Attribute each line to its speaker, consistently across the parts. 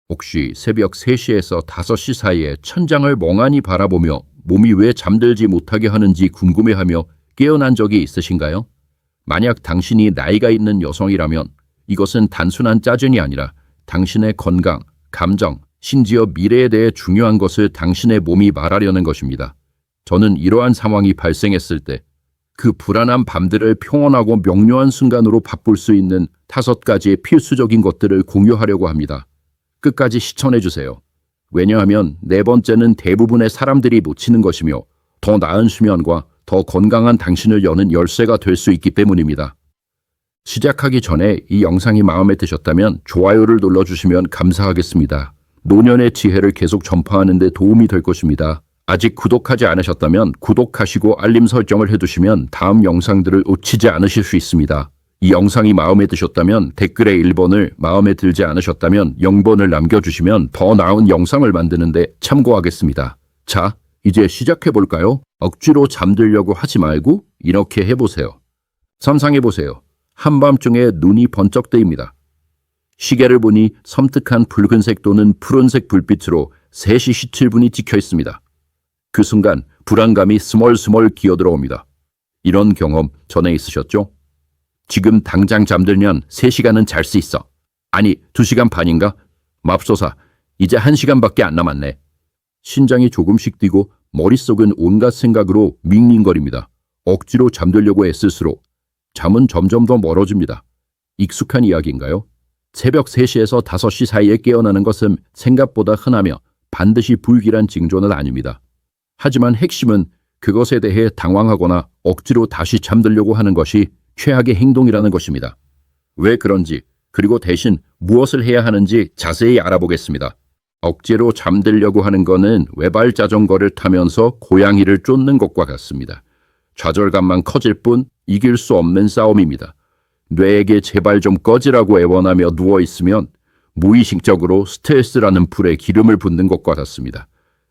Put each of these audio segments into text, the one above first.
Speaker 1: 혹시 새벽 3시에서 5시 사이에 천장을 멍하니 바라보며 몸이 왜 잠들지 못하게 하는지 궁금해하며 깨어난 적이 있으신가요? 만약 당신이 나이가 있는 여성이라면 이것은 단순한 짜증이 아니라 당신의 건강, 감정, 심지어 미래에 대해 중요한 것을 당신의 몸이 말하려는 것입니다. 저는 이러한 상황이 발생했을 때 그 불안한 밤들을 평온하고 명료한 순간으로 바꿀 수 있는 5가지의 필수적인 것들을 공유하려고 합니다. 끝까지 시청해 주세요. 왜냐하면 4번째는 대부분의 사람들이 놓치는 것이며 더 나은 수면과 더 건강한 당신을 여는 열쇠가 될 수 있기 때문입니다. 시작하기 전에 이 영상이 마음에 드셨다면 좋아요를 눌러주시면 감사하겠습니다. 노년의 지혜를 계속 전파하는 데 도움이 될 것입니다. 아직 구독하지 않으셨다면 구독하시고 알림 설정을 해두시면 다음 영상들을 놓치지 않으실 수 있습니다. 이 영상이 마음에 드셨다면 댓글에 1번을, 마음에 들지 않으셨다면 0번을 남겨주시면 더 나은 영상을 만드는 데 참고하겠습니다. 자, 이제 시작해볼까요? 억지로 잠들려고 하지 말고 이렇게 해보세요. 상상해보세요. 한밤중에 눈이 번쩍 뜨입니다. 시계를 보니 섬뜩한 붉은색 또는 푸른색 불빛으로 3시 17분이 찍혀 있습니다. 그 순간 불안감이 스멀스멀 기어들어옵니다. 이런 경험 전에 있으셨죠? 지금 당장 잠들면 3시간은 잘 수 있어. 아니, 2시간 반인가? 맙소사, 이제 1시간밖에 안 남았네. 심장이 조금씩 뛰고 머릿속은 온갖 생각으로 밍밍거립니다. 억지로 잠들려고 애쓸수록 잠은 점점 더 멀어집니다. 익숙한 이야기인가요? 새벽 3시에서 5시 사이에 깨어나는 것은 생각보다 흔하며 반드시 불길한 징조는 아닙니다. 하지만 핵심은 그것에 대해 당황하거나 억지로 다시 잠들려고 하는 것이 최악의 행동이라는 것입니다. 왜 그런지, 그리고 대신 무엇을 해야 하는지 자세히 알아보겠습니다. 억지로 잠들려고 하는 것은 외발 자전거를 타면서 고양이를 쫓는 것과 같습니다. 좌절감만 커질 뿐 이길 수 없는 싸움입니다. 뇌에게 제발 좀 꺼지라고 애원하며 누워있으면 무의식적으로 스트레스라는 불에 기름을 붓는 것과 같습니다.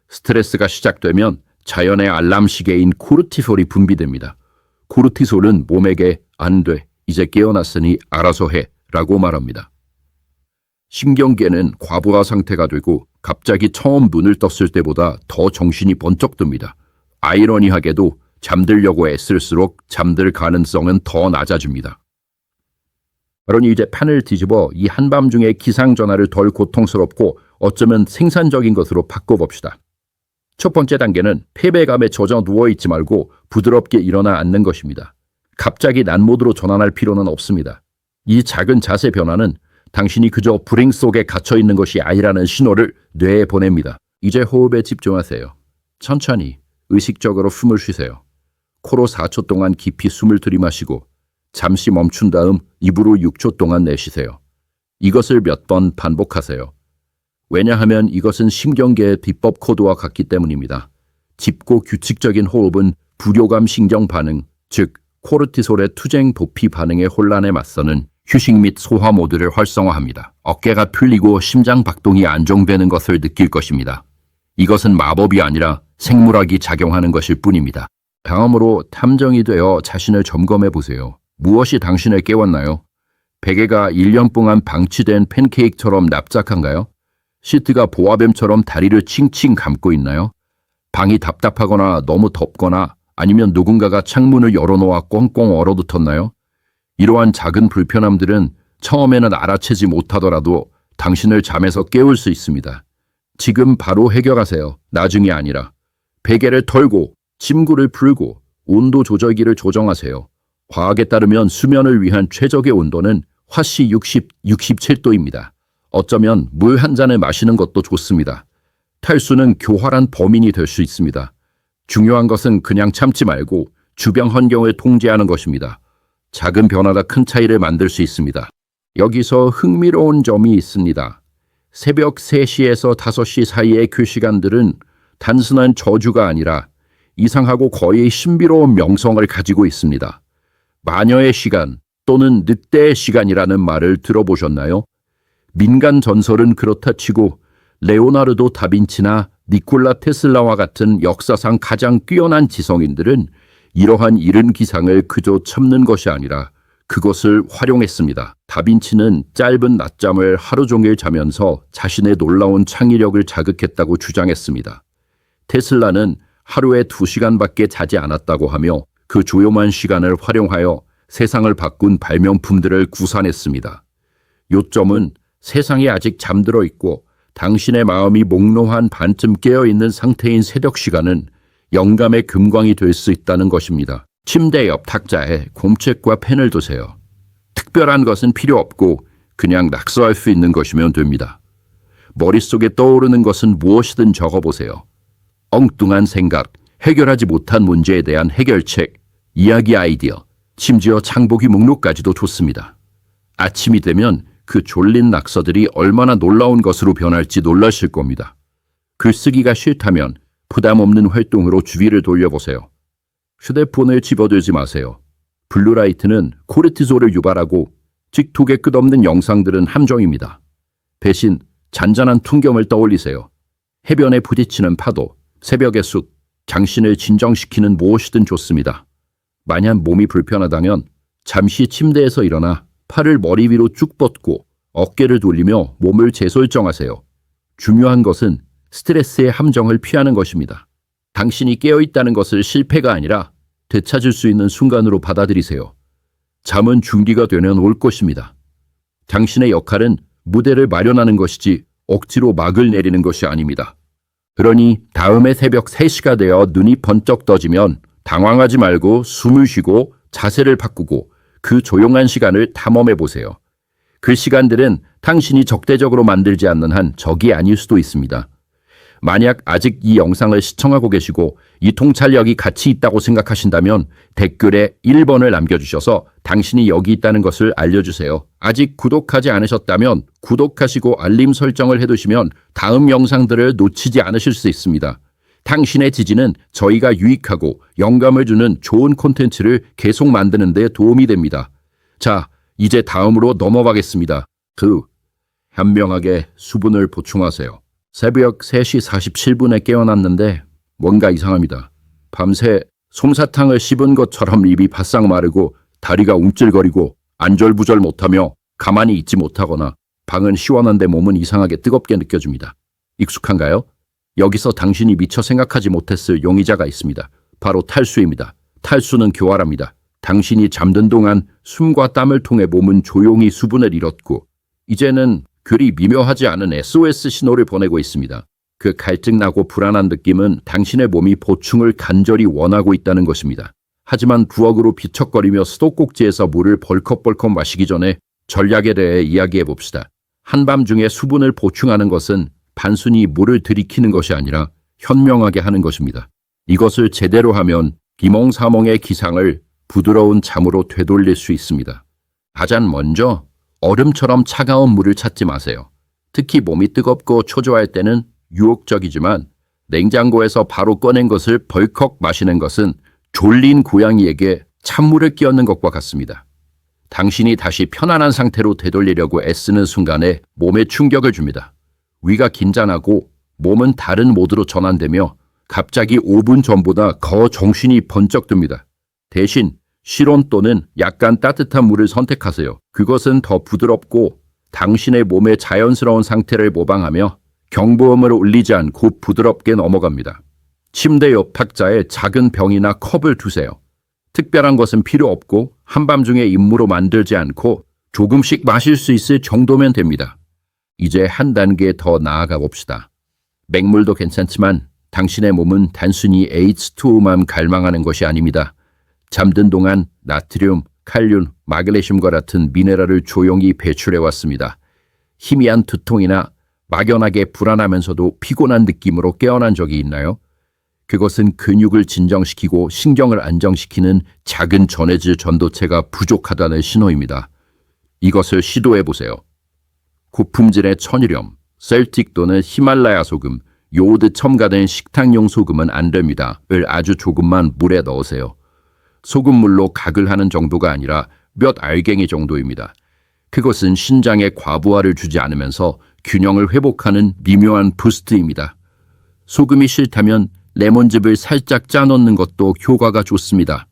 Speaker 1: 스트레스가 시작되면 자연의 알람 시계인 코르티솔이 분비됩니다. 코르티솔은 몸에게 안 돼, 이제 깨어났으니 알아서 해 라고 말합니다. 신경계는 과부하 상태가 되고 갑자기 처음 눈을 떴을 때보다 더 정신이 번쩍 듭니다. 아이러니하게도 잠들려고 애쓸수록 잠들 가능성은 더 낮아집니다. 그러니 이제 판을 뒤집어 이 한밤중에 기상전화를 덜 고통스럽고 어쩌면 생산적인 것으로 바꿔봅시다. 첫 번째 단계는 패배감에 젖어 누워있지 말고 부드럽게 일어나 앉는 것입니다. 갑자기 난모드로 전환할 필요는 없습니다. 이 작은 자세 변화는 당신이 그저 불행 속에 갇혀있는 것이 아니라는 신호를 뇌에 보냅니다. 이제 호흡에 집중하세요. 천천히 의식적으로 숨을 쉬세요. 코로 4초 동안 깊이 숨을 들이마시고 잠시 멈춘 다음 입으로 6초 동안 내쉬세요. 이것을 몇 번 반복하세요. 왜냐하면 이것은 신경계의 비법 코드와 같기 때문입니다. 짚고 규칙적인 호흡은 부료감 신경 반응, 즉 코르티솔의 투쟁 도피 반응의 혼란에 맞서는 휴식 및 소화 모드를 활성화합니다. 어깨가 풀리고 심장 박동이 안정되는 것을 느낄 것입니다. 이것은 마법이 아니라 생물학이 작용하는 것일 뿐입니다. 다음으로 탐정이 되어 자신을 점검해 보세요. 무엇이 당신을 깨웠나요? 베개가 1년 동안 방치된 팬케이크처럼 납작한가요? 시트가 보아뱀처럼 다리를 칭칭 감고 있나요? 방이 답답하거나 너무 덥거나 아니면 누군가가 창문을 열어놓아 꽁꽁 얼어붙었나요? 이러한 작은 불편함들은 처음에는 알아채지 못하더라도 당신을 잠에서 깨울 수 있습니다. 지금 바로 해결하세요. 나중이 아니라. 베개를 털고 침구를 풀고 온도 조절기를 조정하세요. 과학에 따르면 수면을 위한 최적의 온도는 화씨 67도입니다. 어쩌면 물 한 잔을 마시는 것도 좋습니다. 탈수는 교활한 범인이 될 수 있습니다. 중요한 것은 그냥 참지 말고 주변 환경을 통제하는 것입니다. 작은 변화가 큰 차이를 만들 수 있습니다. 여기서 흥미로운 점이 있습니다. 새벽 3시에서 5시 사이의 그 시간들은 단순한 저주가 아니라 이상하고 거의 신비로운 명성을 가지고 있습니다. 마녀의 시간 또는 늑대의 시간이라는 말을 들어보셨나요? 민간 전설은 그렇다 치고 레오나르도 다빈치나 니콜라 테슬라와 같은 역사상 가장 뛰어난 지성인들은 이러한 이른 기상을 그저 참는 것이 아니라 그것을 활용했습니다. 다빈치는 짧은 낮잠을 하루 종일 자면서 자신의 놀라운 창의력을 자극했다고 주장했습니다. 테슬라는 하루에 2시간밖에 자지 않았다고 하며 그 조용한 시간을 활용하여 세상을 바꾼 발명품들을 구사했습니다. 요점은 세상이 아직 잠들어 있고 당신의 마음이 몽롱한 반쯤 깨어있는 상태인 새벽 시간은 영감의 금광이 될 수 있다는 것입니다. 침대 옆 탁자에 곰책과 펜을 두세요. 특별한 것은 필요 없고 그냥 낙서할 수 있는 것이면 됩니다. 머릿속에 떠오르는 것은 무엇이든 적어보세요. 엉뚱한 생각, 해결하지 못한 문제에 대한 해결책, 이야기 아이디어, 심지어 장보기 목록까지도 좋습니다. 아침이 되면 그 졸린 낙서들이 얼마나 놀라운 것으로 변할지 놀라실 겁니다. 글쓰기가 싫다면 부담 없는 활동으로 주위를 돌려보세요. 휴대폰을 집어들지 마세요. 블루라이트는 코르티솔을 유발하고 직톡의 끝없는 영상들은 함정입니다. 대신 잔잔한 풍경을 떠올리세요. 해변에 부딪히는 파도, 새벽의 숲, 당신을 진정시키는 무엇이든 좋습니다. 만약 몸이 불편하다면 잠시 침대에서 일어나 팔을 머리 위로 쭉 뻗고 어깨를 돌리며 몸을 재설정하세요. 중요한 것은 스트레스의 함정을 피하는 것입니다. 당신이 깨어있다는 것을 실패가 아니라 되찾을 수 있는 순간으로 받아들이세요. 잠은 준비가 되면 올 것입니다. 당신의 역할은 무대를 마련하는 것이지 억지로 막을 내리는 것이 아닙니다. 그러니 다음에 새벽 3시가 되어 눈이 번쩍 떠지면 당황하지 말고 숨을 쉬고 자세를 바꾸고 그 조용한 시간을 탐험해 보세요. 그 시간들은 당신이 적대적으로 만들지 않는 한 적이 아닐 수도 있습니다. 만약 아직 이 영상을 시청하고 계시고 이 통찰력이 가치 있다고 생각하신다면 댓글에 1번을 남겨주셔서 당신이 여기 있다는 것을 알려주세요. 아직 구독하지 않으셨다면 구독하시고 알림 설정을 해두시면 다음 영상들을 놓치지 않으실 수 있습니다. 당신의 지지는 저희가 유익하고 영감을 주는 좋은 콘텐츠를 계속 만드는 데 도움이 됩니다. 자, 이제 다음으로 넘어가겠습니다. 현명하게 수분을 보충하세요. 새벽 3시 47분에 깨어났는데 뭔가 이상합니다. 밤새 솜사탕을 씹은 것처럼 입이 바싹 마르고 다리가 움찔거리고 안절부절 못하며 가만히 있지 못하거나 방은 시원한데 몸은 이상하게 뜨겁게 느껴집니다. 익숙한가요? 여기서 당신이 미처 생각하지 못했을 용의자가 있습니다. 바로 탈수입니다. 탈수는 교활합니다. 당신이 잠든 동안 숨과 땀을 통해 몸은 조용히 수분을 잃었고 이제는 그리 미묘하지 않은 SOS 신호를 보내고 있습니다. 그 갈증나고 불안한 느낌은 당신의 몸이 보충을 간절히 원하고 있다는 것입니다. 하지만 부엌으로 비척거리며 수도꼭지에서 물을 벌컥벌컥 마시기 전에 전략에 대해 이야기해 봅시다. 한밤중에 수분을 보충하는 것은 단순히 물을 들이키는 것이 아니라 현명하게 하는 것입니다. 이것을 제대로 하면 비몽사몽의 기상을 부드러운 잠으로 되돌릴 수 있습니다. 가장 먼저 얼음처럼 차가운 물을 찾지 마세요. 특히 몸이 뜨겁고 초조할 때는 유혹적이지만 냉장고에서 바로 꺼낸 것을 벌컥 마시는 것은 졸린 고양이에게 찬물을 끼얹는 것과 같습니다. 당신이 다시 편안한 상태로 되돌리려고 애쓰는 순간에 몸에 충격을 줍니다. 위가 긴장하고 몸은 다른 모드로 전환되며 갑자기 5분 전보다 더 정신이 번쩍 듭니다. 대신 실온 또는 약간 따뜻한 물을 선택하세요. 그것은 더 부드럽고 당신의 몸의 자연스러운 상태를 모방하며 경보음을 울리지 않고 부드럽게 넘어갑니다. 침대 옆 탁자에 작은 병이나 컵을 두세요. 특별한 것은 필요 없고 한밤중에 임무로 만들지 않고 조금씩 마실 수 있을 정도면 됩니다. 이제 한 단계 더 나아가 봅시다. 맹물도 괜찮지만 당신의 몸은 단순히 H2O만 갈망하는 것이 아닙니다. 잠든 동안 나트륨, 칼륨, 마그네슘과 같은 미네랄을 조용히 배출해왔습니다. 희미한 두통이나 막연하게 불안하면서도 피곤한 느낌으로 깨어난 적이 있나요? 그것은 근육을 진정시키고 신경을 안정시키는 작은 전해질 전도체가 부족하다는 신호입니다. 이것을 시도해보세요. 고품질의 천일염, 셀틱 또는 히말라야 소금, 요오드 첨가된 식탁용 소금은 안 됩니다. 을 아주 조금만 물에 넣으세요. 소금물로 각을 하는 정도가 아니라 몇 알갱이 정도입니다. 그것은 신장에 과부하를 주지 않으면서 균형을 회복하는 미묘한 부스트입니다. 소금이 싫다면 레몬즙을 살짝 짜 넣는 것도 효과가 좋습니다.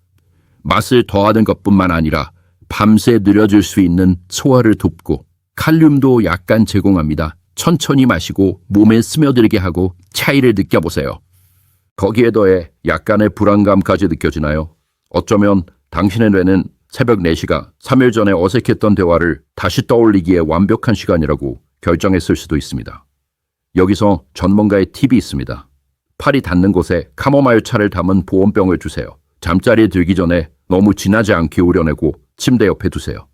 Speaker 1: 맛을 더하는 것뿐만 아니라 밤새 느려질 수 있는 소화를 돕고 칼륨도 약간 제공합니다. 천천히 마시고 몸에 스며들게 하고 차이를 느껴보세요. 거기에 더해 약간의 불안감까지 느껴지나요? 어쩌면 당신의 뇌는 새벽 4시가 3일 전에 어색했던 대화를 다시 떠올리기에 완벽한 시간이라고 결정했을 수도 있습니다. 여기서 전문가의 팁이 있습니다. 팔이 닿는 곳에 카모마일 차를 담은 보온병을 두세요. 잠자리에 들기 전에 너무 진하지 않게 우려내고 침대 옆에 두세요.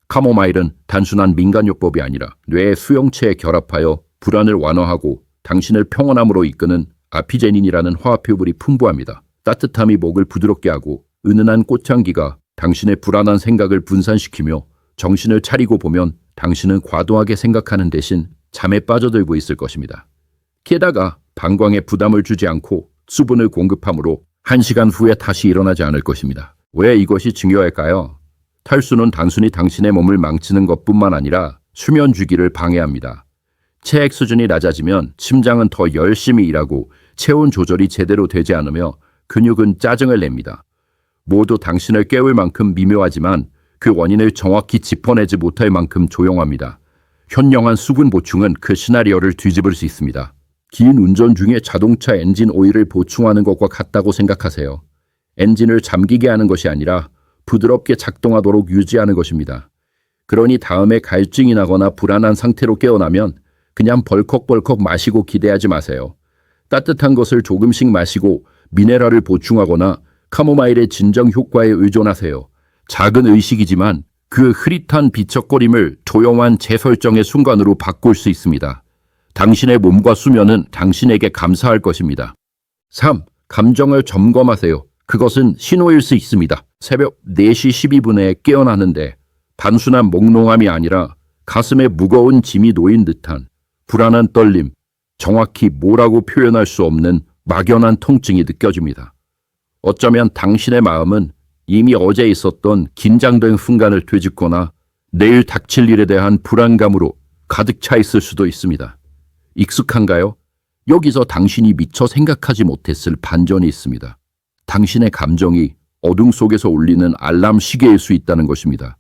Speaker 1: 카모마일은 단순한 민간요법이 아니라 뇌의 수용체에 결합하여 불안을 완화하고 당신을 평온함으로 이끄는 아피제닌이라는 화합효물이 풍부합니다. 따뜻함이 목을 부드럽게 하고 은은한 꽃향기가 당신의 불안한 생각을 분산시키며 정신을 차리고 보면 당신은 과도하게 생각하는 대신 잠에 빠져들고 있을 것입니다. 게다가 방광에 부담을 주지 않고 수분을 공급하므로 1시간 후에 다시 일어나지 않을 것입니다. 왜 이것이 중요할까요? 탈수는 단순히 당신의 몸을 망치는 것뿐만 아니라 수면 주기를 방해합니다. 체액 수준이 낮아지면 심장은 더 열심히 일하고 체온 조절이 제대로 되지 않으며 근육은 짜증을 냅니다. 모두 당신을 깨울 만큼 미묘하지만 그 원인을 정확히 짚어내지 못할 만큼 조용합니다. 현명한 수분 보충은 그 시나리오를 뒤집을 수 있습니다. 긴 운전 중에 자동차 엔진 오일을 보충하는 것과 같다고 생각하세요. 엔진을 잠기게 하는 것이 아니라 부드럽게 작동하도록 유지하는 것입니다. 그러니 다음에 갈증이 나거나 불안한 상태로 깨어나면 그냥 벌컥벌컥 마시고 기대하지 마세요. 따뜻한 것을 조금씩 마시고 미네랄을 보충하거나 카모마일의 진정 효과에 의존하세요. 작은 의식이지만 그 흐릿한 비척거림을 조용한 재설정의 순간으로 바꿀 수 있습니다. 당신의 몸과 수면은 당신에게 감사할 것입니다. 3. 감정을 점검하세요. 그것은 신호일 수 있습니다. 새벽 4시 12분에 깨어나는데 단순한 몽롱함이 아니라 가슴에 무거운 짐이 놓인 듯한 불안한 떨림, 정확히 뭐라고 표현할 수 없는 막연한 통증이 느껴집니다. 어쩌면 당신의 마음은 이미 어제 있었던 긴장된 순간을 되짚거나 내일 닥칠 일에 대한 불안감으로 가득 차 있을 수도 있습니다. 익숙한가요? 여기서 당신이 미처 생각하지 못했을 반전이 있습니다. 당신의 감정이 어둠 속에서 울리는 알람 시계일 수 있다는 것입니다.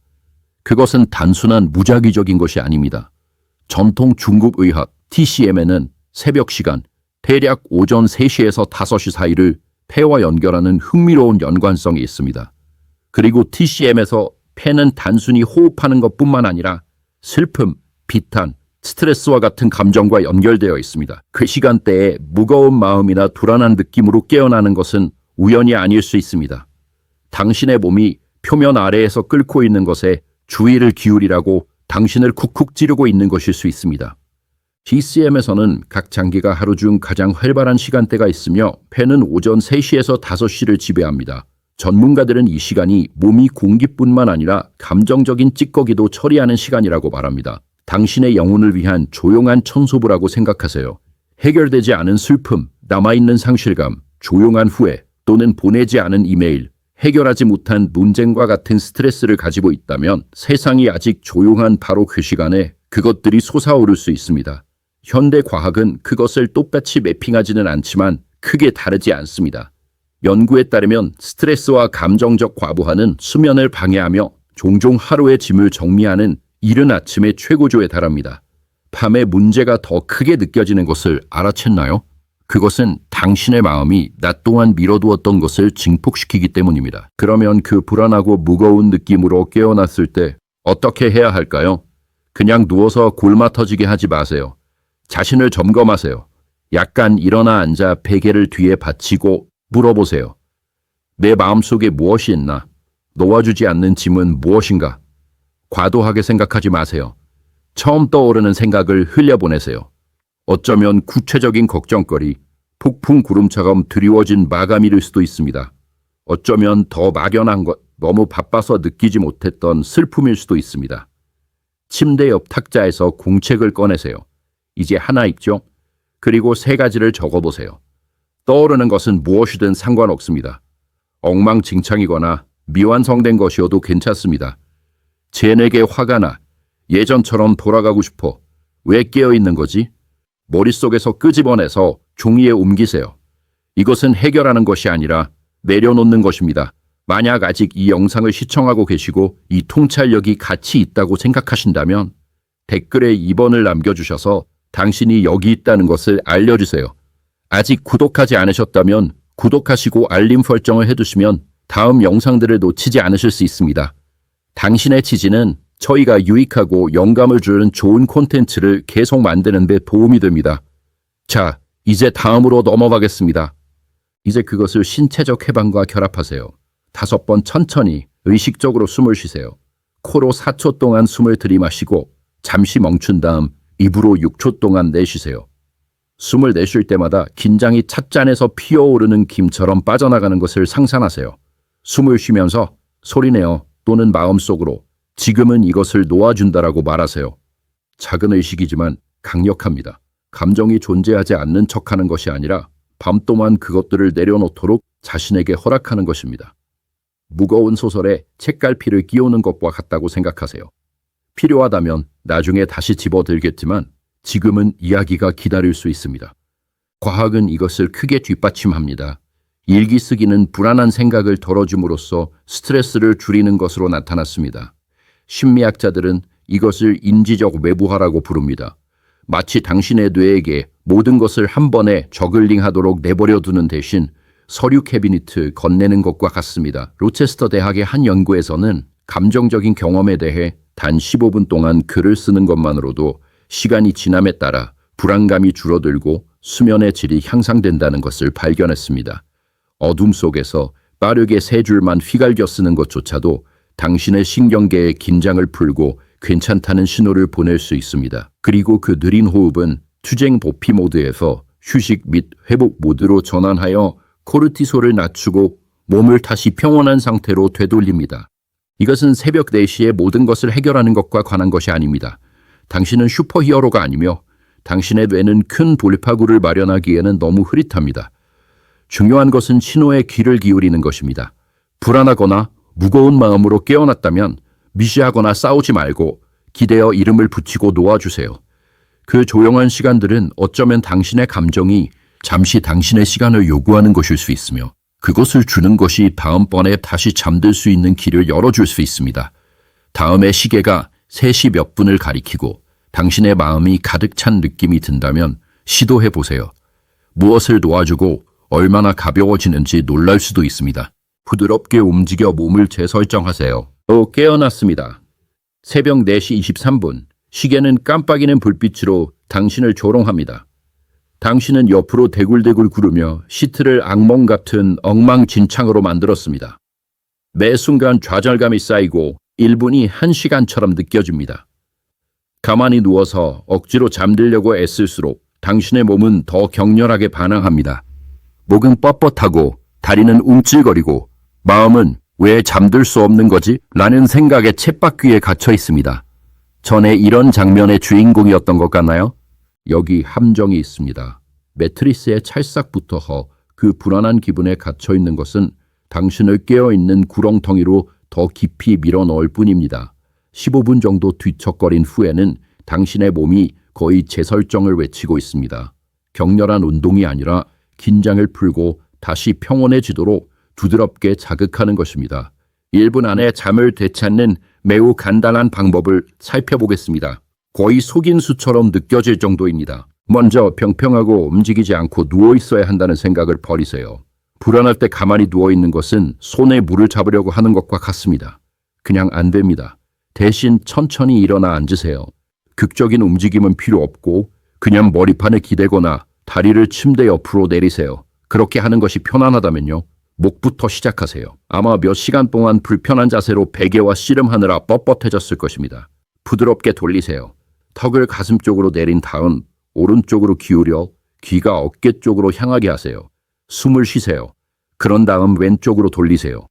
Speaker 1: 그것은 단순한 무작위적인 것이 아닙니다. 전통 중국 의학 TCM에는 새벽 시간, 대략 오전 3시에서 5시 사이를 폐와 연결하는 흥미로운 연관성이 있습니다. 그리고 TCM에서 폐는 단순히 호흡하는 것뿐만 아니라 슬픔, 비탄, 스트레스와 같은 감정과 연결되어 있습니다. 그 시간대에 무거운 마음이나 불안한 느낌으로 깨어나는 것은 우연이 아닐 수 있습니다. 당신의 몸이 표면 아래에서 끓고 있는 것에 주의를 기울이라고 당신을 쿡쿡 찌르고 있는 것일 수 있습니다. TCM에서는 각 장기가 하루 중 가장 활발한 시간대가 있으며 폐는 오전 3시에서 5시를 지배합니다. 전문가들은 이 시간이 몸이 공기뿐만 아니라 감정적인 찌꺼기도 처리하는 시간이라고 말합니다. 당신의 영혼을 위한 조용한 청소부라고 생각하세요. 해결되지 않은 슬픔, 남아있는 상실감, 조용한 후회 또는 보내지 않은 이메일, 해결하지 못한 논쟁과 같은 스트레스를 가지고 있다면 세상이 아직 조용한 바로 그 시간에 그것들이 솟아오를 수 있습니다. 현대 과학은 그것을 똑같이 매핑하지는 않지만 크게 다르지 않습니다. 연구에 따르면 스트레스와 감정적 과부하는 수면을 방해하며 종종 하루의 짐을 정리하는 이른 아침의 최고조에 달합니다. 밤에 문제가 더 크게 느껴지는 것을 알아챘나요? 그것은 당신의 마음이 낮 동안 미뤄두었던 것을 증폭시키기 때문입니다. 그러면 그 불안하고 무거운 느낌으로 깨어났을 때 어떻게 해야 할까요? 그냥 누워서 골마 터지게 하지 마세요. 자신을 점검하세요. 약간 일어나 앉아 베개를 뒤에 받치고 물어보세요. 내 마음속에 무엇이 있나? 놓아주지 않는 짐은 무엇인가? 과도하게 생각하지 마세요. 처음 떠오르는 생각을 흘려보내세요. 어쩌면 구체적인 걱정거리, 폭풍 구름처럼 드리워진 마감일일 수도 있습니다. 어쩌면 더 막연한 것, 너무 바빠서 느끼지 못했던 슬픔일 수도 있습니다. 침대 옆 탁자에서 공책을 꺼내세요. 이제 하나 읽죠? 그리고 3가지를 적어보세요. 떠오르는 것은 무엇이든 상관없습니다. 엉망진창이거나 미완성된 것이어도 괜찮습니다. 쟤네게 화가 나. 예전처럼 돌아가고 싶어. 왜 깨어있는 거지? 머릿속에서 끄집어내서 종이에 옮기세요. 이것은 해결하는 것이 아니라 내려놓는 것입니다. 만약 아직 이 영상을 시청하고 계시고 이 통찰력이 가치 있다고 생각하신다면 댓글에 2번을 남겨주셔서 당신이 여기 있다는 것을 알려주세요. 아직 구독하지 않으셨다면 구독하시고 알림 설정을 해두시면 다음 영상들을 놓치지 않으실 수 있습니다. 당신의 지지는 저희가 유익하고 영감을 주는 좋은 콘텐츠를 계속 만드는 데 도움이 됩니다. 자, 이제 다음으로 넘어가겠습니다. 이제 그것을 신체적 해방과 결합하세요. 5번 천천히 의식적으로 숨을 쉬세요. 코로 4초 동안 숨을 들이마시고 잠시 멈춘 다음 입으로 6초 동안 내쉬세요. 숨을 내쉴 때마다 긴장이 찻잔에서 피어오르는 김처럼 빠져나가는 것을 상상하세요. 숨을 쉬면서 소리내어 또는 마음속으로 지금은 이것을 놓아준다라고 말하세요. 작은 의식이지만 강력합니다. 감정이 존재하지 않는 척하는 것이 아니라 밤 동안 그것들을 내려놓도록 자신에게 허락하는 것입니다. 무거운 소설에 책갈피를 끼우는 것과 같다고 생각하세요. 필요하다면 나중에 다시 집어들겠지만 지금은 이야기가 기다릴 수 있습니다. 과학은 이것을 크게 뒷받침합니다. 일기 쓰기는 불안한 생각을 덜어줌으로써 스트레스를 줄이는 것으로 나타났습니다. 심리학자들은 이것을 인지적 외부화라고 부릅니다. 마치 당신의 뇌에게 모든 것을 한 번에 저글링하도록 내버려두는 대신 서류 캐비니트 건네는 것과 같습니다. 로체스터 대학의 한 연구에서는 감정적인 경험에 대해 단 15분 동안 글을 쓰는 것만으로도 시간이 지남에 따라 불안감이 줄어들고 수면의 질이 향상된다는 것을 발견했습니다. 어둠 속에서 빠르게 3줄만 휘갈겨 쓰는 것조차도 당신의 신경계의 긴장을 풀고 괜찮다는 신호를 보낼 수 있습니다. 그리고 그 느린 호흡은 투쟁 보피 모드에서 휴식 및 회복 모드로 전환하여 코르티솔을 낮추고 몸을 다시 평온한 상태로 되돌립니다. 이것은 새벽 4시에 모든 것을 해결하는 것과 관한 것이 아닙니다. 당신은 슈퍼히어로가 아니며 당신의 뇌는 큰 돌파구를 마련하기에는 너무 흐릿합니다. 중요한 것은 신호에 귀를 기울이는 것입니다. 불안하거나 무거운 마음으로 깨어났다면 미시하거나 싸우지 말고 기대어 이름을 붙이고 놓아주세요. 그 조용한 시간들은 어쩌면 당신의 감정이 잠시 당신의 시간을 요구하는 것일 수 있으며 그것을 주는 것이 다음번에 다시 잠들 수 있는 길을 열어줄 수 있습니다. 다음의 시계가 3시 몇 분을 가리키고 당신의 마음이 가득 찬 느낌이 든다면 시도해 보세요. 무엇을 놓아주고 얼마나 가벼워지는지 놀랄 수도 있습니다. 부드럽게 움직여 몸을 재설정하세요. 깨어났습니다. 새벽 4시 23분. 시계는 깜빡이는 불빛으로 당신을 조롱합니다. 당신은 옆으로 대굴대굴 구르며 시트를 악몽 같은 엉망진창으로 만들었습니다. 매 순간 좌절감이 쌓이고 1분이 1시간처럼 느껴집니다. 가만히 누워서 억지로 잠들려고 애쓸수록 당신의 몸은 더 격렬하게 반항합니다. 목은 뻣뻣하고 다리는 움찔거리고 마음은 왜 잠들 수 없는 거지? 라는 생각에 쳇바퀴에 갇혀 있습니다. 전에 이런 장면의 주인공이었던 것 같나요? 여기 함정이 있습니다. 매트리스의 찰싹부터 그 불안한 기분에 갇혀 있는 것은 당신을 깨어있는 구렁텅이로 더 깊이 밀어넣을 뿐입니다. 15분 정도 뒤척거린 후에는 당신의 몸이 거의 재설정을 외치고 있습니다. 격렬한 운동이 아니라 긴장을 풀고 다시 평온해지도록 부드럽게 자극하는 것입니다. 1분 안에 잠을 되찾는 매우 간단한 방법을 살펴보겠습니다. 거의 속인수처럼 느껴질 정도입니다. 먼저 평평하고 움직이지 않고 누워있어야 한다는 생각을 버리세요. 불안할 때 가만히 누워있는 것은 손에 물을 잡으려고 하는 것과 같습니다. 그냥 안 됩니다. 대신 천천히 일어나 앉으세요. 극적인 움직임은 필요 없고 그냥 머리판에 기대거나 다리를 침대 옆으로 내리세요. 그렇게 하는 것이 편안하다면요. 목부터 시작하세요. 아마 몇 시간 동안 불편한 자세로 베개와 씨름하느라 뻣뻣해졌을 것입니다. 부드럽게 돌리세요. 턱을 가슴 쪽으로 내린 다음 오른쪽으로 기울여 귀가 어깨 쪽으로 향하게 하세요. 숨을 쉬세요. 그런 다음 왼쪽으로 돌리세요.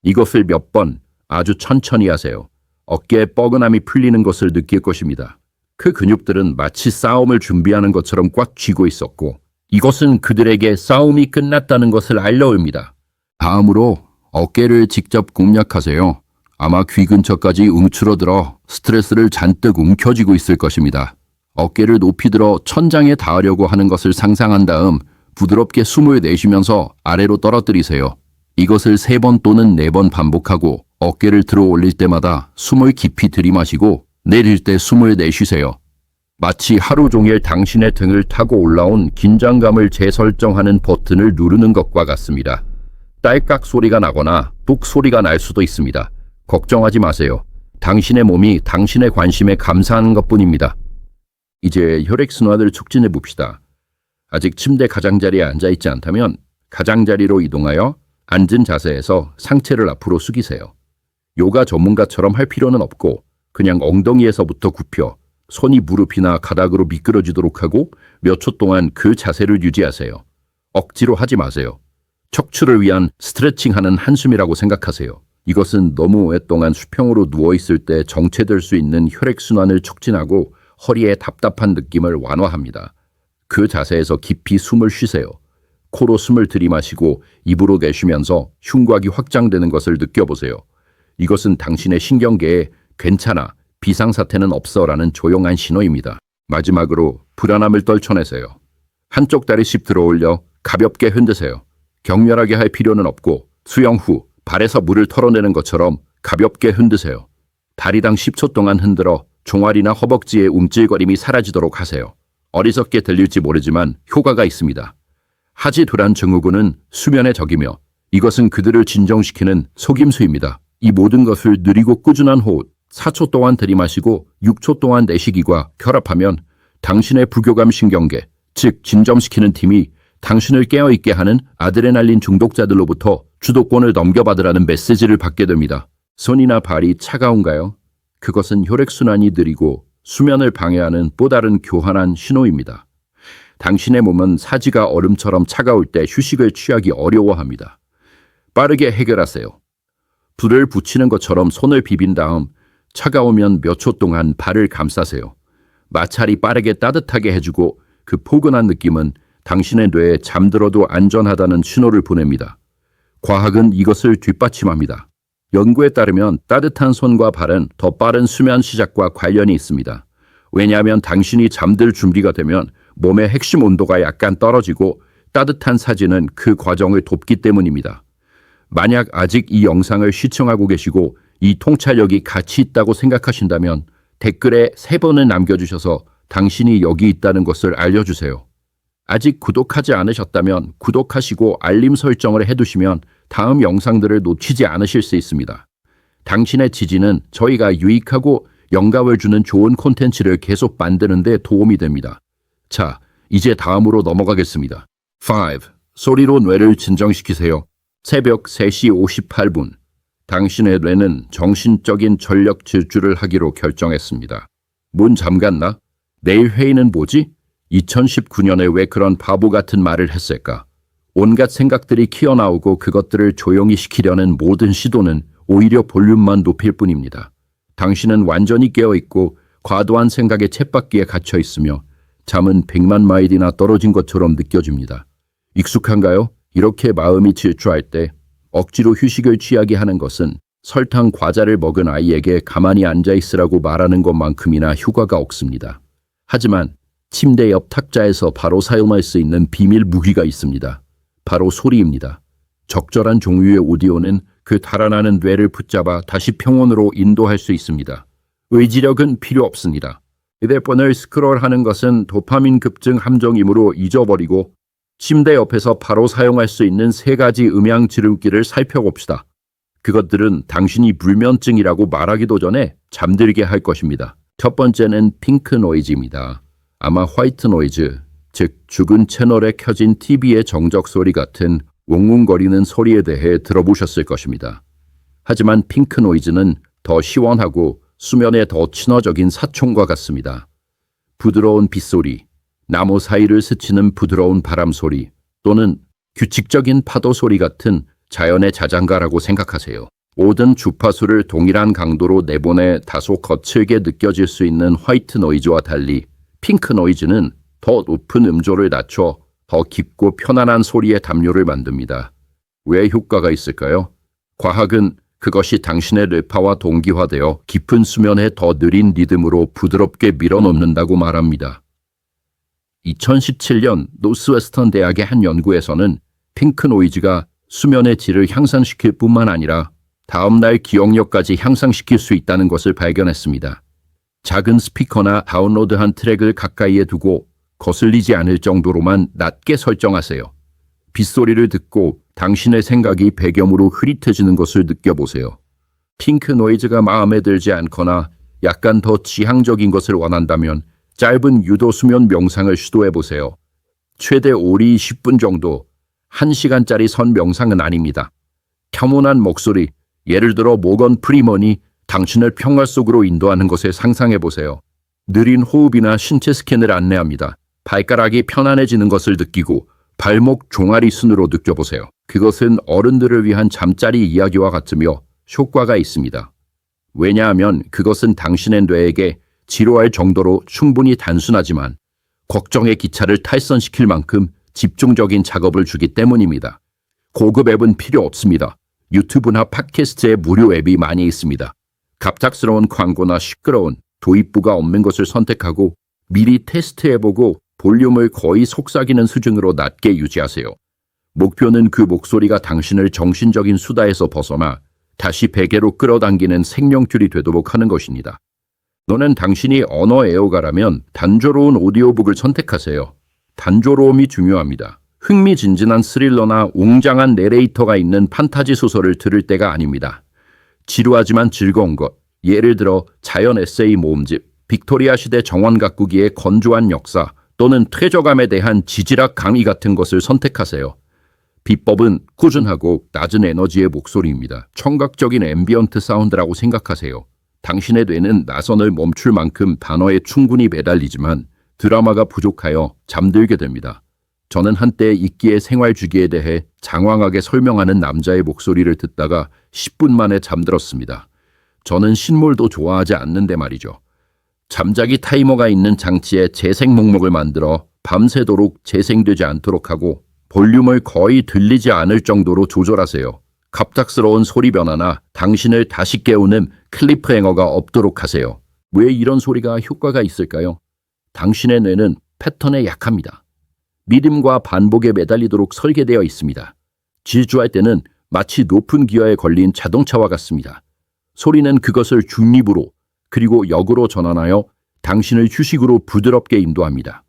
Speaker 1: 이것을 몇 번 아주 천천히 하세요. 어깨에 뻐근함이 풀리는 것을 느낄 것입니다. 그 근육들은 마치 싸움을 준비하는 것처럼 꽉 쥐고 있었고 이것은 그들에게 싸움이 끝났다는 것을 알려옵니다. 다음으로 어깨를 직접 공략하세요. 아마 귀 근처까지 움츠러들어 스트레스를 잔뜩 움켜쥐고 있을 것입니다. 어깨를 높이 들어 천장에 닿으려고 하는 것을 상상한 다음 부드럽게 숨을 내쉬면서 아래로 떨어뜨리세요. 이것을 3번 또는 4번 반복하고 어깨를 들어 올릴 때마다 숨을 깊이 들이마시고 내릴 때 숨을 내쉬세요. 마치 하루 종일 당신의 등을 타고 올라온 긴장감을 재설정하는 버튼을 누르는 것과 같습니다. 딸깍 소리가 나거나 뚝 소리가 날 수도 있습니다. 걱정하지 마세요. 당신의 몸이 당신의 관심에 감사하는 것뿐입니다. 이제 혈액순환을 촉진해 봅시다. 아직 침대 가장자리에 앉아있지 않다면 가장자리로 이동하여 앉은 자세에서 상체를 앞으로 숙이세요. 요가 전문가처럼 할 필요는 없고 그냥 엉덩이에서부터 굽혀 손이 무릎이나 가닥으로 미끄러지도록 하고 몇 초 동안 그 자세를 유지하세요. 억지로 하지 마세요. 척추를 위한 스트레칭하는 한숨이라고 생각하세요. 이것은 너무 오랫동안 수평으로 누워있을 때 정체될 수 있는 혈액순환을 촉진하고 허리의 답답한 느낌을 완화합니다. 그 자세에서 깊이 숨을 쉬세요. 코로 숨을 들이마시고 입으로 내쉬면서 흉곽이 확장되는 것을 느껴보세요. 이것은 당신의 신경계에 괜찮아, 비상사태는 없어라는 조용한 신호입니다. 마지막으로 불안함을 떨쳐내세요. 한쪽 다리 씩 들어올려 가볍게 흔드세요. 격렬하게 할 필요는 없고 수영 후 발에서 물을 털어내는 것처럼 가볍게 흔드세요. 다리당 10초 동안 흔들어 종아리나 허벅지의 움찔거림이 사라지도록 하세요. 어리석게 들릴지 모르지만 효과가 있습니다. 하지두란 증후군은 수면의 적이며 이것은 그들을 진정시키는 속임수입니다. 이 모든 것을 느리고 꾸준한 호흡, 4초 동안 들이마시고 6초 동안 내쉬기과 결합하면 당신의 부교감 신경계, 즉 진정시키는 팀이 당신을 깨어있게 하는 아드레날린 중독자들로부터 주도권을 넘겨받으라는 메시지를 받게 됩니다. 손이나 발이 차가운가요? 그것은 혈액순환이 느리고 수면을 방해하는 또 다른 교환한 신호입니다. 당신의 몸은 사지가 얼음처럼 차가울 때 휴식을 취하기 어려워합니다. 빠르게 해결하세요. 불을 붙이는 것처럼 손을 비빈 다음 차가우면 몇 초 동안 발을 감싸세요. 마찰이 빠르게 따뜻하게 해주고 그 포근한 느낌은 당신의 뇌에 잠들어도 안전하다는 신호를 보냅니다. 과학은 이것을 뒷받침합니다. 연구에 따르면 따뜻한 손과 발은 더 빠른 수면 시작과 관련이 있습니다. 왜냐하면 당신이 잠들 준비가 되면 몸의 핵심 온도가 약간 떨어지고 따뜻한 사지는 그 과정을 돕기 때문입니다. 만약 아직 이 영상을 시청하고 계시고 이 통찰력이 가치 있다고 생각하신다면 댓글에 3번을 남겨주셔서 당신이 여기 있다는 것을 알려주세요. 아직 구독하지 않으셨다면 구독하시고 알림 설정을 해두시면 다음 영상들을 놓치지 않으실 수 있습니다. 당신의 지지는 저희가 유익하고 영감을 주는 좋은 콘텐츠를 계속 만드는 데 도움이 됩니다. 자, 이제 다음으로 넘어가겠습니다. 5. 소리로 뇌를 진정시키세요. 새벽 3시 58분. 당신의 뇌는 정신적인 전력 질주를 하기로 결정했습니다. 문 잠갔나? 내일 회의는 뭐지? 2019년에 왜 그런 바보 같은 말을 했을까? 온갖 생각들이 튀어나오고 그것들을 조용히 시키려는 모든 시도는 오히려 볼륨만 높일 뿐입니다. 당신은 완전히 깨어있고 과도한 생각의 쳇바퀴에 갇혀 있으며 잠은 100만 마일이나 떨어진 것처럼 느껴집니다. 익숙한가요? 이렇게 마음이 질주할 때 억지로 휴식을 취하게 하는 것은 설탕 과자를 먹은 아이에게 가만히 앉아있으라고 말하는 것만큼이나 효과가 없습니다. 하지만 침대 옆 탁자에서 바로 사용할 수 있는 비밀 무기가 있습니다. 바로 소리입니다. 적절한 종류의 오디오는 그 달아나는 뇌를 붙잡아 다시 평온으로 인도할 수 있습니다. 의지력은 필요 없습니다. 휴대폰을 스크롤하는 것은 도파민 급증 함정이므로 잊어버리고 침대 옆에서 바로 사용할 수 있는 3가지 음향 지름길을 살펴봅시다. 그것들은 당신이 불면증이라고 말하기도 전에 잠들게 할 것입니다. 첫 번째는 핑크 노이즈입니다. 아마 화이트 노이즈, 즉 죽은 채널에 켜진 TV의 정적 소리 같은 웅웅거리는 소리에 대해 들어보셨을 것입니다. 하지만 핑크 노이즈는 더 시원하고 수면에 더 친화적인 사총과 같습니다. 부드러운 빗소리, 나무 사이를 스치는 부드러운 바람 소리 또는 규칙적인 파도 소리 같은 자연의 자장가라고 생각하세요. 모든 주파수를 동일한 강도로 내보내 다소 거칠게 느껴질 수 있는 화이트 노이즈와 달리 핑크 노이즈는 더 높은 음조를 낮춰 더 깊고 편안한 소리의 담요를 만듭니다. 왜 효과가 있을까요? 과학은 그것이 당신의 뇌파와 동기화되어 깊은 수면에 더 느린 리듬으로 부드럽게 밀어넣는다고 말합니다. 2017년 노스웨스턴 대학의 한 연구에서는 핑크 노이즈가 수면의 질을 향상시킬 뿐만 아니라 다음날 기억력까지 향상시킬 수 있다는 것을 발견했습니다. 작은 스피커나 다운로드한 트랙을 가까이에 두고 거슬리지 않을 정도로만 낮게 설정하세요. 빗소리를 듣고 당신의 생각이 배경으로 흐릿해지는 것을 느껴보세요. 핑크 노이즈가 마음에 들지 않거나 약간 더 지향적인 것을 원한다면 짧은 유도 수면 명상을 시도해보세요. 최대 오리 10분 정도, 1시간짜리 선 명상은 아닙니다. 겸손한 목소리, 예를 들어 모건 프리먼이 당신을 평화 속으로 인도하는 것을 상상해보세요. 느린 호흡이나 신체 스캔을 안내합니다. 발가락이 편안해지는 것을 느끼고 발목 종아리 순으로 느껴보세요. 그것은 어른들을 위한 잠자리 이야기와 같으며 효과가 있습니다. 왜냐하면 그것은 당신의 뇌에게 지루할 정도로 충분히 단순하지만 걱정의 기차를 탈선시킬 만큼 집중적인 작업을 주기 때문입니다. 고급 앱은 필요 없습니다. 유튜브나 팟캐스트의 무료 앱이 많이 있습니다. 갑작스러운 광고나 시끄러운 도입부가 없는 것을 선택하고 미리 테스트해보고 볼륨을 거의 속삭이는 수준으로 낮게 유지하세요. 목표는 그 목소리가 당신을 정신적인 수다에서 벗어나 다시 베개로 끌어당기는 생명줄이 되도록 하는 것입니다. 너는 당신이 언어 애호가라면 단조로운 오디오북을 선택하세요. 단조로움이 중요합니다. 흥미진진한 스릴러나 웅장한 내레이터가 있는 판타지 소설을 들을 때가 아닙니다. 지루하지만 즐거운 것, 예를 들어 자연 에세이 모음집, 빅토리아 시대 정원 가꾸기의 건조한 역사 또는 퇴적감에 대한 지질학 강의 같은 것을 선택하세요. 비법은 꾸준하고 낮은 에너지의 목소리입니다. 청각적인 앰비언트 사운드라고 생각하세요. 당신의 뇌는 나선을 멈출 만큼 단어에 충분히 매달리지만 드라마가 부족하여 잠들게 됩니다. 저는 한때 이끼의 생활 주기에 대해 장황하게 설명하는 남자의 목소리를 듣다가 10분 만에 잠들었습니다. 저는 신물도 좋아하지 않는데 말이죠. 잠자기 타이머가 있는 장치에 재생 목록을 만들어 밤새도록 재생되지 않도록 하고 볼륨을 거의 들리지 않을 정도로 조절하세요. 갑작스러운 소리 변화나 당신을 다시 깨우는 클리프행어가 없도록 하세요. 왜 이런 소리가 효과가 있을까요? 당신의 뇌는 패턴에 약합니다. 믿음과 반복에 매달리도록 설계되어 있습니다. 질주할 때는 마치 높은 기어에 걸린 자동차와 같습니다. 소리는 그것을 중립으로 그리고 역으로 전환하여 당신을 휴식으로 부드럽게 인도합니다.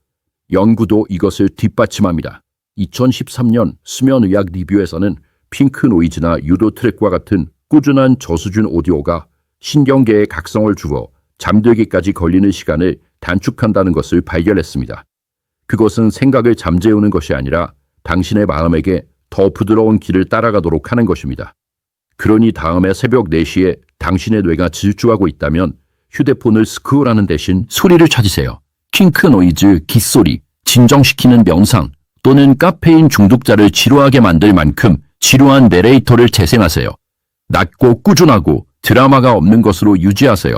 Speaker 1: 연구도 이것을 뒷받침합니다. 2013년 수면의학 리뷰에서는 핑크 노이즈나 유도 트랙과 같은 꾸준한 저수준 오디오가 신경계에 각성을 주어 잠들기까지 걸리는 시간을 단축한다는 것을 발견했습니다. 그것은 생각을 잠재우는 것이 아니라 당신의 마음에게 더 부드러운 길을 따라가도록 하는 것입니다. 그러니 다음에 새벽 4시에 당신의 뇌가 질주하고 있다면 휴대폰을 스크롤하는 대신 소리를 찾으세요. 핑크 노이즈, 깃소리, 진정시키는 명상 또는 카페인 중독자를 지루하게 만들 만큼 지루한 내레이터를 재생하세요. 낮고 꾸준하고 드라마가 없는 것으로 유지하세요.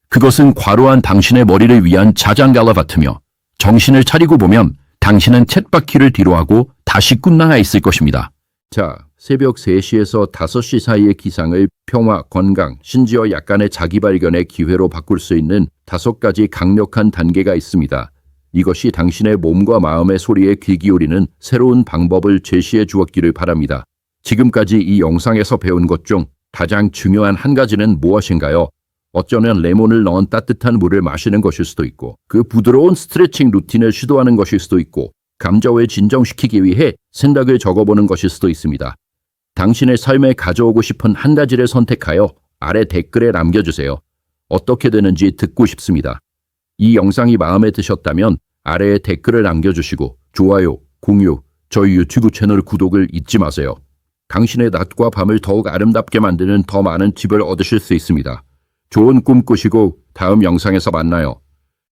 Speaker 1: 그것은 과로한 당신의 머리를 위한 자장가라 같으며 정신을 차리고 보면 당신은 쳇바퀴를 뒤로하고 다시 꿈나라 있을 것입니다. 자, 새벽 3시에서 5시 사이의 기상을 평화, 건강, 심지어 약간의 자기 발견의 기회로 바꿀 수 있는 5가지 강력한 단계가 있습니다. 이것이 당신의 몸과 마음의 소리에 귀 기울이는 새로운 방법을 제시해 주었기를 바랍니다. 지금까지 이 영상에서 배운 것 중 가장 중요한 한 가지는 무엇인가요? 어쩌면 레몬을 넣은 따뜻한 물을 마시는 것일 수도 있고 그 부드러운 스트레칭 루틴을 시도하는 것일 수도 있고 감정을 진정시키기 위해 생각을 적어보는 것일 수도 있습니다. 당신의 삶에 가져오고 싶은 한 가지를 선택하여 아래 댓글에 남겨주세요. 어떻게 되는지 듣고 싶습니다. 이 영상이 마음에 드셨다면 아래에 댓글을 남겨주시고 좋아요, 공유, 저희 유튜브 채널 구독을 잊지 마세요. 당신의 낮과 밤을 더욱 아름답게 만드는 더 많은 팁을 얻으실 수 있습니다. 좋은 꿈 꾸시고 다음 영상에서 만나요.